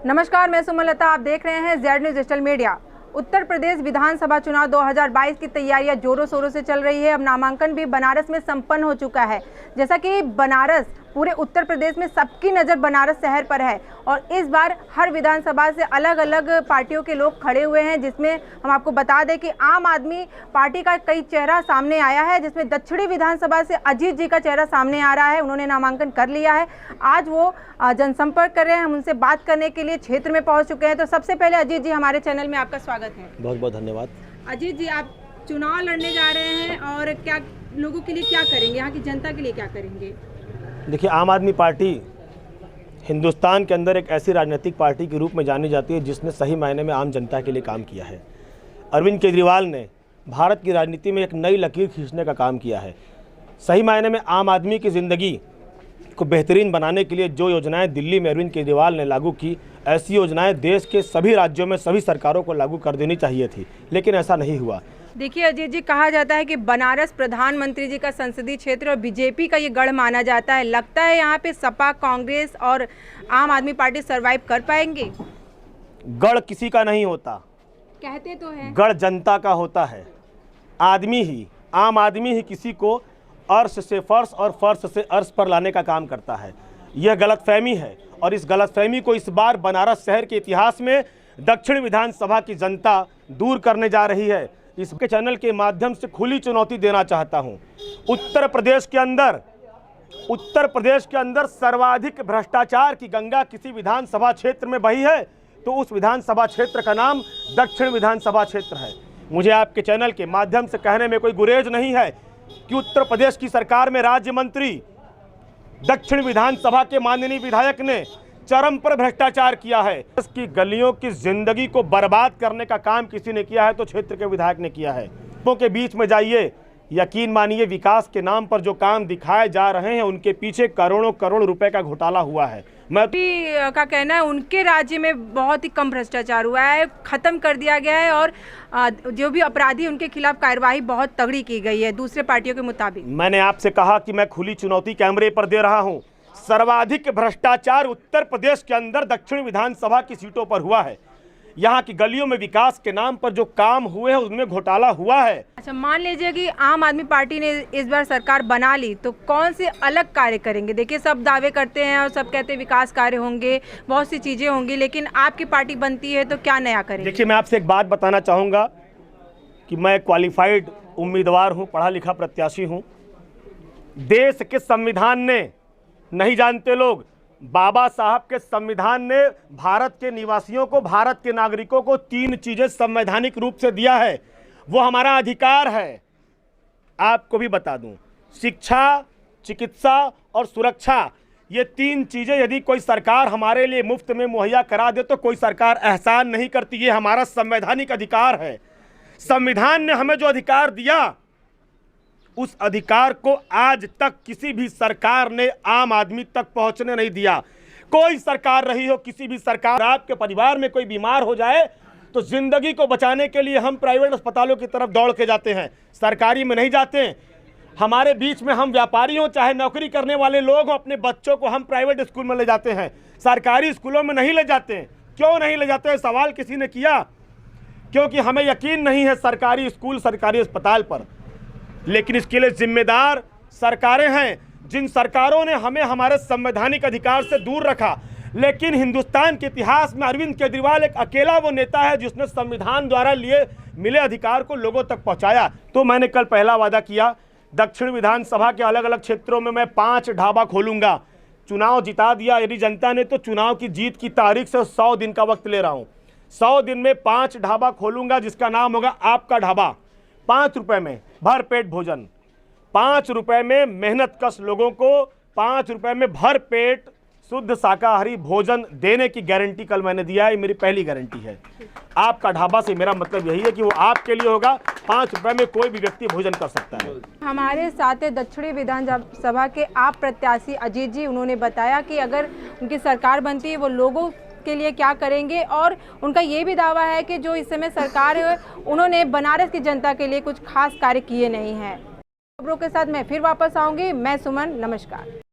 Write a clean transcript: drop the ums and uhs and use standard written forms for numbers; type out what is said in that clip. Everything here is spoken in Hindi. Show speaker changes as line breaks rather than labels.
नमस्कार, मैं सुमलता। आप देख रहे हैं Z news digital media. Uttar Pradesh विधानसभा चुनाव 2022 की तैयारियां जोरों शोरों से चल रही है। अब नामांकन भी बनारस में संपन्न हो चुका है। जैसा कि बनारस पूरे उत्तर प्रदेश में सबकी नज़र बनारस शहर पर है और इस बार हर विधानसभा से अलग अलग पार्टियों के लोग खड़े हुए हैं, जिसमें हम आपको बता दें कि आम आदमी पार्टी का कई चेहरा सामने आया है, जिसमें दक्षिणी विधानसभा से अजीत जी का चेहरा सामने आ रहा है। उन्होंने नामांकन कर लिया है। आज वो जनसंपर्क कर रहे हैं। हम उनसे बात करने के लिए क्षेत्र में पहुँच चुके हैं। तो सबसे पहले अजीत जी, हमारे चैनल में आपका स्वागत है।
बहुत बहुत धन्यवाद।
अजीत जी, आप चुनाव लड़ने जा रहे हैं और क्या लोगों के लिए क्या करेंगे, यहाँ की जनता के लिए क्या करेंगे?
देखिए, आम आदमी पार्टी हिंदुस्तान के अंदर एक ऐसी राजनीतिक पार्टी के रूप में जानी जाती है जिसने सही मायने में आम जनता के लिए काम किया है। अरविंद केजरीवाल ने भारत की राजनीति में एक नई लकीर खींचने का काम किया है। सही मायने में आम आदमी की ज़िंदगी को बेहतरीन बनाने के लिए जो योजनाएं दिल्ली में अरविंद केजरीवाल ने लागू की, ऐसी योजनाएं देश के सभी राज्यों में सभी सरकारों को लागू कर देनी चाहिए थी, लेकिन ऐसा नहीं हुआ।
देखिए अजीत जी, कहा जाता है कि बनारस प्रधानमंत्री जी का संसदीय क्षेत्र और बीजेपी का ये गढ़ माना जाता है। लगता है यहाँ पे सपा, कांग्रेस और आम आदमी पार्टी सरवाइव कर पाएंगे?
गढ़ किसी का नहीं होता,
कहते तो हैं।
गढ़ जनता का होता है। आम आदमी ही किसी को अर्श से फर्श और फर्श से अर्श पर लाने का काम करता है। यह गलतफहमी है और इस गलतफहमी को इस बार बनारस शहर के इतिहास में दक्षिण विधानसभा की जनता दूर करने जा रही है। इसके चैनल के माध्यम से खुली चुनौती देना चाहता हूं। उत्तर प्रदेश के अंदर सर्वाधिक भ्रष्टाचार की गंगा किसी विधानसभा क्षेत्र में बही है तो उस विधानसभा क्षेत्र का नाम दक्षिण विधानसभा क्षेत्र है। मुझे आपके चैनल के माध्यम से कहने में कोई गुरेज नहीं है कि उत्तर प्रदेश की सरकार में राज्य मंत्री दक्षिण विधानसभा के माननीय विधायक ने चरम पर भ्रष्टाचार किया है। इसकी गलियों की जिंदगी को बर्बाद करने का काम किसी ने किया है तो क्षेत्र के विधायक ने किया है। लोगों के बीच में जाइए, यकीन मानिए, विकास के नाम पर जो काम दिखाए जा रहे हैं उनके पीछे करोड़ों करोड़ रुपए का घोटाला हुआ है। मैं
का कहना है उनके राज्य में बहुत ही कम भ्रष्टाचार हुआ है, खत्म कर दिया गया है और जो भी अपराधी उनके खिलाफ कार्रवाई बहुत तगड़ी की गई है दूसरे पार्टियों के मुताबिक।
मैंने आपसे कहा कि मैं खुली चुनौती कैमरे पर दे रहा हूं। सर्वाधिक भ्रष्टाचार उत्तर प्रदेश के अंदर दक्षिण विधानसभा की सीटों पर हुआ है। यहाँ की गलियों में विकास के नाम पर जो काम हुए हैं उनमें घोटाला हुआ है।
अच्छा, मान लीजिए कि आम आदमी पार्टी ने इस बार सरकार बना ली तो कौन से अलग कार्य करेंगे? देखिए, सब दावे करते हैं और सब कहते हैं विकास कार्य होंगे, बहुत सी चीजें होंगी, लेकिन आपकी पार्टी बनती है तो क्या नया करेंगे?
देखिए, मैं आपसे एक बात बताना चाहूँगा कि मैं क्वालिफाइड उम्मीदवार हूँ, पढ़ा लिखा प्रत्याशी हूँ। देश के संविधान ने, नहीं जानते लोग, बाबा साहब के संविधान ने भारत के निवासियों को, भारत के नागरिकों को 3 चीजें संवैधानिक रूप से दिया है। वो हमारा अधिकार है। आपको भी बता दूं, शिक्षा, चिकित्सा और सुरक्षा, ये 3 चीजें यदि कोई सरकार हमारे लिए मुफ्त में मुहैया करा दे तो कोई सरकार एहसान नहीं करती। ये हमारा संवैधानिक अधिकार है। संविधान ने हमें जो अधिकार दिया उस अधिकार को आज तक किसी भी सरकार ने आम आदमी तक पहुंचने नहीं दिया। कोई सरकार रही हो, किसी भी सरकार, आपके परिवार में कोई बीमार हो जाए तो जिंदगी को बचाने के लिए हम प्राइवेट अस्पतालों की तरफ दौड़ के जाते हैं, सरकारी में नहीं जाते। हमारे बीच में हम व्यापारी हों चाहे नौकरी करने वाले लोग हों, अपने बच्चों को हम प्राइवेट स्कूल में ले जाते हैं, सरकारी स्कूलों में नहीं ले जाते। क्यों नहीं ले जाते? सवाल किसी ने किया। क्योंकि हमें यकीन नहीं है सरकारी स्कूल, सरकारी अस्पताल पर। लेकिन इसके लिए जिम्मेदार सरकारें हैं, जिन सरकारों ने हमें हमारे संवैधानिक अधिकार से दूर रखा। लेकिन हिंदुस्तान के इतिहास में अरविंद केजरीवाल एक अकेला वो नेता है जिसने संविधान द्वारा मिले अधिकार को लोगों तक पहुंचाया। तो मैंने कल पहला वादा किया, दक्षिण विधानसभा के अलग अलग क्षेत्रों में मैं 5 ढाबा खोलूंगा। चुनाव जिता दिया यदि जनता ने तो चुनाव की जीत की तारीख से 100 दिन का वक्त ले रहा हूँ। 100 दिन में 5 ढाबा खोलूंगा जिसका नाम होगा आपका ढाबा। 5 रुपए में भर पेट भोजन, 5 रुपए में मेहनत कश लोगों को 5 रुपए में भर पेट शुद्ध शाकाहारी भोजन देने की गारंटी कल मैंने दिया है। मेरी पहली गारंटी है। आपका ढाबा से मेरा मतलब यही है कि वो आपके लिए होगा। 5 रुपए में कोई भी व्यक्ति भोजन कर सकता है।
हमारे साथ है दक्षिणी विधानसभा के आप प्रत्याशी अजीत जी। उन्होंने बताया कि अगर उनकी सरकार बनती है वो लोगों के लिए क्या करेंगे और उनका ये भी दावा है कि जो इस समय सरकार है उन्होंने बनारस की जनता के लिए कुछ खास कार्य किए नहीं हैं। खबरों के साथ मैं फिर वापस आऊंगी। मैं सुमन, नमस्कार।